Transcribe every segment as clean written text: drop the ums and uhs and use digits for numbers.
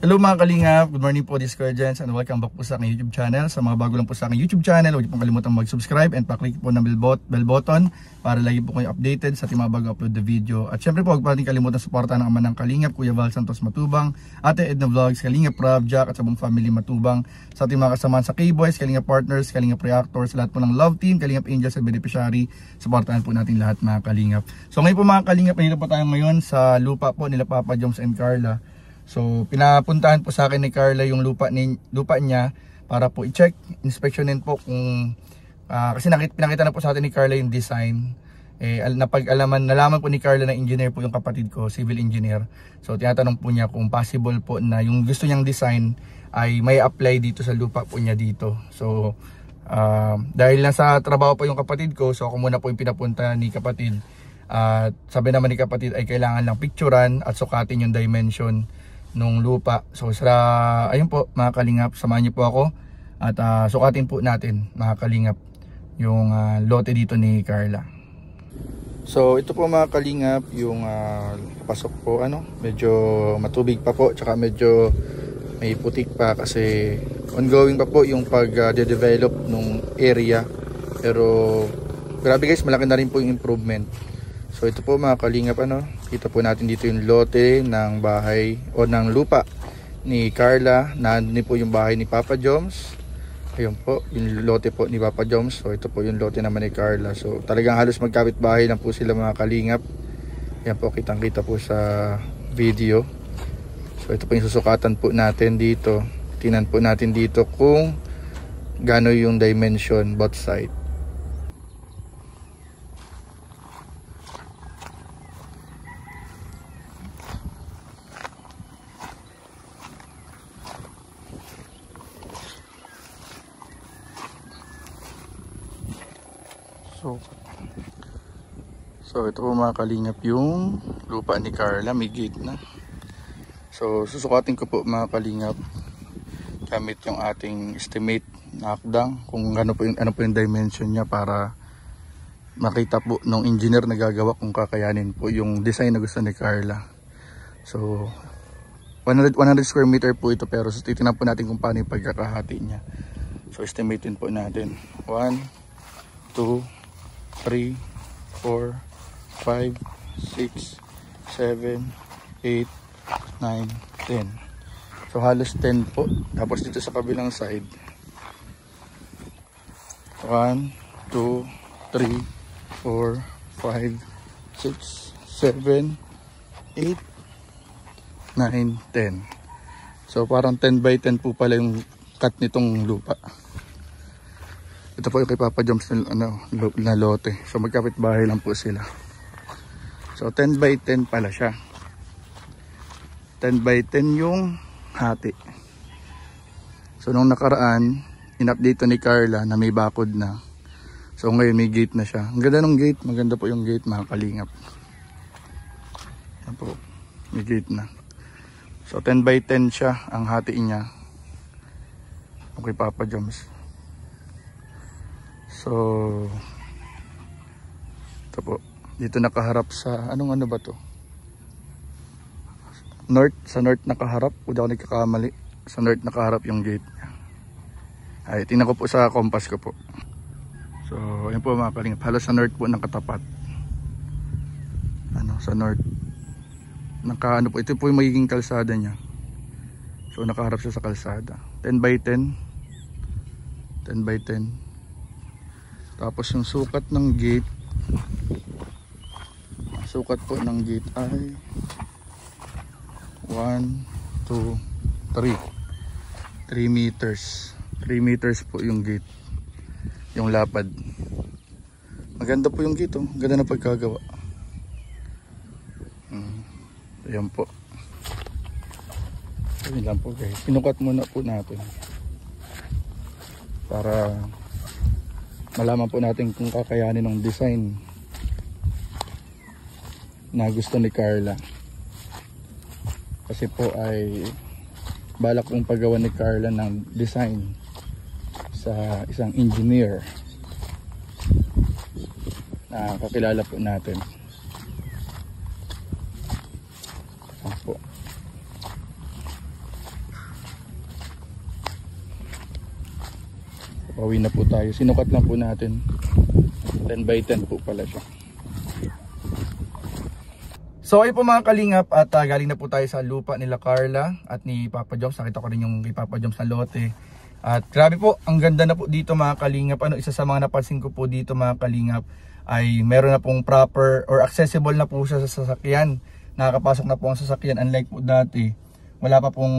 Hello mga kalingap, good morning po, this is Kuya Jens and welcome back po sa aking YouTube channel. Sa mga bago lang po sa aking YouTube channel, huwag niyo pong kalimutan mag-subscribe and pa-click po ng bell button para lagi po kayo updated sa ating mga bago upload na video. At syempre po, huwag pa rin kalimutan suportahan ang ama ng Kalingap, Kuya Val Santos Matubang, Ate Edna Vlogs, Kalingap Rob, Jack at sa buong family Matubang, sa ating mga kasamahan sa K-Boys, Kalingap Partners, Kalingap Reactors, lahat po ng Love Team, Kalingap Angels at Beneficiary, suportahan po natin lahat mga Kalingap. So ngayon po mga Kalingap, nandito po tayo ngayon sa lupa po nila Papa Joms and Carla. So pinapuntahan po sa akin ni Carla yung lupa niya para po i-check, inspeksyonin po kung kasi pinakita na po sa atin ni Carla yung design. Nalaman po ni Carla na engineer po yung kapatid ko, civil engineer. So tinatanong po niya kung possible po na yung gusto niyang design ay may apply dito sa lupa po niya dito. So dahil nasa trabaho po yung kapatid ko, so ako muna po yung pinapunta ni kapatid. At sabi naman ni kapatid ay kailangan lang picturean at sukatin yung dimension nung lupa. So ayun po mga Kalingap, samahan niyo po ako at sukatin po natin mga Kalingap yung lote dito ni Carla. So ito po mga Kalingap yung pasok po, medyo matubig pa po, tsaka medyo may putik pa kasi ongoing pa po yung pag-develop nung area. Pero grabe guys, malaki na rin po yung improvement. So ito po mga Kalingap, kita po natin dito yung lote ng bahay o ng lupa ni Carla. Nandun po yung bahay ni Papa Joms. Ayun po yung lote po ni Papa Joms. So ito po yung lote naman ni Carla. So talagang halos magkapit bahay lang po sila mga Kalingap. Yan po, kitang kita po sa video. So ito po yung susukatan po natin dito. Tingnan po natin dito kung gaano yung dimension both side. So ito po mga Kalingap yung lupa ni Carla, may gate na. So susukatin ko po mga Kalingap gamit yung ating estimate na akdang kung ano po yung dimension niya para makita po nung engineer na gagawa kung kakayanin po yung design na gusto ni Carla. So 100 square meter po ito, pero titingnan po natin kung paano yung pagkakahati niya. So estimatein po natin 1, 2, 3, 4, 5, 6, 7, 8, 9, 10. So halos 10 po. Tapos dito sa kabilang side 1, 2, 3, 4, 5, 6, 7, 8, 9, 10. So parang 10 by 10 po pala yung cut nitong lupa. Ito po yung kay Papa Joms na lote. So magkapit bahay lang po sila. So 10 by 10 pala siya. 10 by 10 yung hati. So nung nakaraan, in-update ni Carla na may bakod na. So ngayon may gate na siya. Ang ganda ng gate. Maganda po yung gate mga Kalingap. Yan po. May gate na. So 10 by 10 siya ang hati niya. Okay Papa Joms. So ito po. Dito nakaharap sa ano ba to? North, sa north nakaharap. Kung di ako nagkakamali, sa north nakaharap yung gate. Ay, tingnan ko po sa compass ko po. So, ayun po mga Kalingap. Halos sa north po nakatapat. Sa north. Ito po yung magiging kalsada niya. So, nakaharap siya sa kalsada. 10 by 10. 10 by 10. Tapos yung sukat ng gate. Sukat po ng gate ay 1, 2, 3 meters. 3 meters po yung gate, yung lapad. Maganda po yung gate, ganda na pagkagawa. Ayan po. Ayan lang po guys, pinukat muna po natin para malaman po natin kung kakayanin ng design na gusto ni Carla. Kasi po ay balak kong paggawa ni Carla ng design sa isang engineer na kakilala po natin. Pauwi na po tayo. Sinukat lang po natin. 10 by 10 po pala siya. So ayun po mga kalingap, at galing na po tayo sa lupa nila Carla at ni Papa Joms. Nakita ko rin yung kay Papa Joms na lote. At grabe po, ang ganda na po dito mga kalingap. Isa sa mga napansin ko po dito mga kalingap ay meron na pong proper or accessible na po siya sa sasakyan. Nakakapasok na po ang sasakyan, unlike po dati. Wala pa pong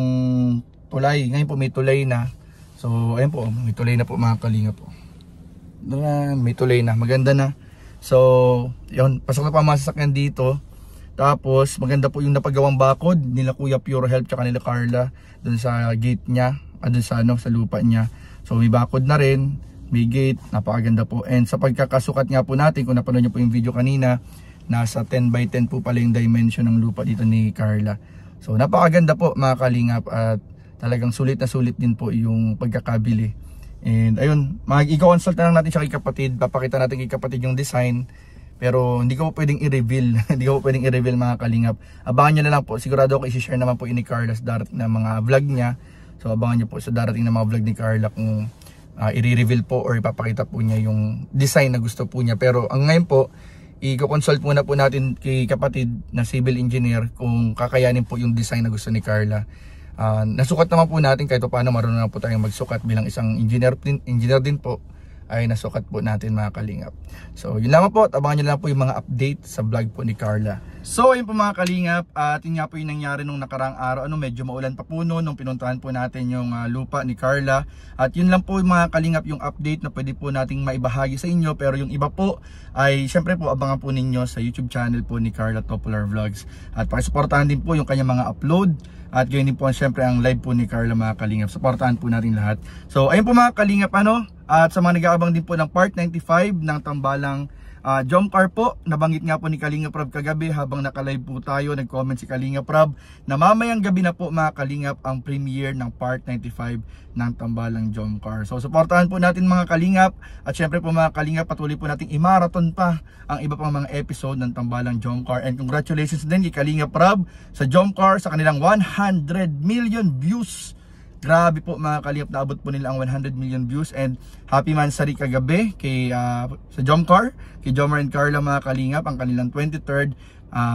tulay. Ngayon po may tulay na. So ayun po, may tulay na po mga kalingap po. May tulay na, maganda na. So yun, pasok na pa mga sasakyan dito. Tapos maganda po yung napagawang bakod nila Kuya Pure Help tsaka nila Carla dun sa gate niya, dun sa sa lupa niya. So may bakod na rin, may gate, napakaganda po. And sa pagkakasukat nga po natin, kung napanood niyo po yung video kanina, nasa 10 by 10 po pala yung dimension ng lupa dito ni Carla. So napakaganda po mga kalingap, at talagang sulit na sulit din po yung pagkakabili. And ayun, i-consult na lang natin siya kay kapatid, papakita natin kay kapatid yung design. Pero hindi ko po pwedeng i-reveal. Hindi ko po pwedeng i-reveal mga kalingap. Abangan nyo na lang po. Sigurado ako i-share naman po ni Carla sa darating na mga vlog niya. So abangan nyo po sa darating na mga vlog ni Carla kung i-reveal po or ipapakita po niya yung design na gusto po niya. Pero ang ngayon po, i-consult muna po natin kay kapatid na civil engineer kung kakayanin po yung design na gusto ni Carla. Nasukat naman po natin kahit paano, marunong na po tayong magsukat bilang isang engineer din po. Ay nasukat po natin mga kalingap. So yun lamang po, at abangan nyo lang po yung mga update sa vlog po ni Carla. So yun po mga kalingap, at yun nga po yung nangyari nung nakaraang araw. Medyo maulan pa po nung pinuntahan po natin yung lupa ni Carla. At yun lang po yung mga kalingap yung update na pwede po nating maibahagi sa inyo. Pero yung iba po ay syempre po abangan po ninyo sa YouTube channel po ni Carla Topular Vlogs. At pakisuportahan din po yung kanyang mga upload. At ganyan din po syempre ang live po ni Carla mga kalingap. Suportahan po natin lahat. So ayun po mga kalingap at sa mga nag-aabang din po ng part 95 ng Tambalang Jomcar po, nabanggit nga po ni Kalinga Prab kagabi habang naka-live po tayo, nag-comment si Kalinga Prab na mamayang gabi na po mga kalingap ang premiere ng part 95 ng Tambalang Jomcar. So suportahan po natin mga kalingap, at syempre po mga kalingap, patuloy po nating i-marathon pa ang iba pang mga episode ng Tambalang Jomcar. And congratulations din kay Kalinga Prab sa Jomcar sa kanilang 100 million views. Grabe po mga kalingap, naabot po nila ang 100 million views. And happy mansari kagabi kay sa Jomcar, kay Jomar and Carla mga kalingap, ang kanilang 23rd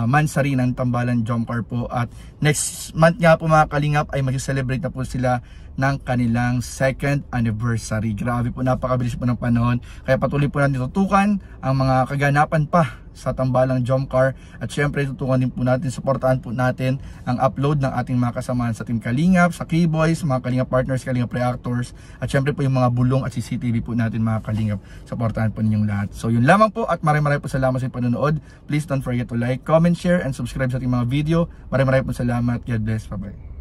mansari ng Tambalang Jomcar po. At next month nga po mga kalingap ay mag-celebrate na po sila ng kanilang 2nd anniversary. Grabe po, napakabilis po ng panahon. Kaya patuloy po natin tutukan ang mga kaganapan pa sa Tambalang Jomcar. At syempre tutukan din po natin, suportahan po natin ang upload ng ating mga kasamahan sa Team Kalingap, sa K-Boys, mga Kalingap Partners, Kalingap Reactors, at syempre po yung mga bulong at CCTV po natin mga Kalingap. Suportahan po ninyong lahat. So yun lamang po, at maraming po salamat sa panonood. Please don't forget to like, comment, share, and subscribe sa ating mga video. Maraming po salamat. God bless. Bye bye.